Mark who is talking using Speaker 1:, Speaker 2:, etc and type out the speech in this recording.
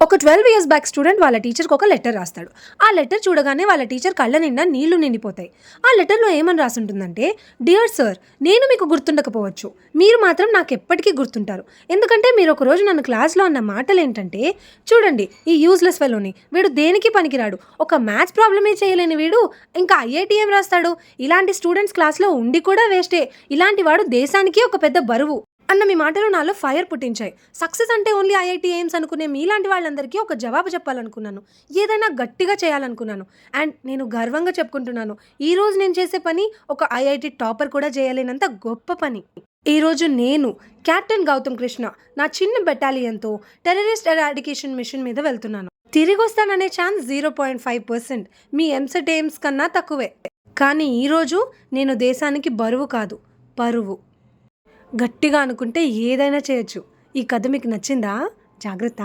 Speaker 1: ఒక 12 years back student వాళ్ళ టీచర్కి ఒక లెటర్ రాస్తాడు. ఆ లెటర్ చూడగానే వాళ్ళ టీచర్ కళ్ళ నిండా నీళ్లు నిండిపోతాయి. ఆ లెటర్లో ఏమని రాసుంటుందంటే, డియర్ సార్, నేను మీకు గుర్తుండకపోవచ్చు, మీరు మాత్రం నాకు ఎప్పటికీ గుర్తుంటారు. ఎందుకంటే మీరు ఒకరోజు నన్ను క్లాస్లో అన్న మాటలు ఏంటంటే, చూడండి ఈ యూజ్లెస్ ఫెలోని, వీడు దేనికి పనికిరాడు, ఒక మ్యాథ్స్ ప్రాబ్లమే చేయలేని వీడు ఇంకా ఐఐటి ఏం రాస్తాడు, ఇలాంటి స్టూడెంట్స్ క్లాస్లో ఉండి కూడా వేస్టే, ఇలాంటి వాడు దేశానికి ఒక పెద్ద బరువు అన్న మీ మాటలు నాలో ఫైర్ పుట్టించాయి. సక్సెస్ అంటే ఓన్లీ ఐఐటీ ఎయిమ్స్ అనుకునే మీలాంటి వాళ్ళందరికీ ఒక జవాబు చెప్పాలనుకున్నాను. ఏదైనా గట్టిగా చేయాలనుకున్నాను. అండ్ నేను గర్వంగా చెప్పుకుంటున్నాను, ఈరోజు నేను చేసే పని ఒక ఐఐటీ టాపర్ కూడా చేయలేనంత గొప్ప పని. ఈరోజు నేను కెప్టెన్ గౌతమ్ కృష్ణ నా చిన్న బెటాలియన్తో టెర్రరిస్ట్ ఎరాడికేషన్ మిషన్ మీద వెళ్తున్నాను. తిరిగి వస్తాననే ఛాన్స్ 0.5%, మీ ఎంసెట్ ఎయిమ్స్ కన్నా తక్కువే. కానీ ఈరోజు నేను దేశానికి బరువు కాదు, పరువు. గట్టిగా అనుకుంటే ఏదైనా చేయొచ్చు. ఈ కథ మీకు నచ్చిందా? జాగ్రత్త.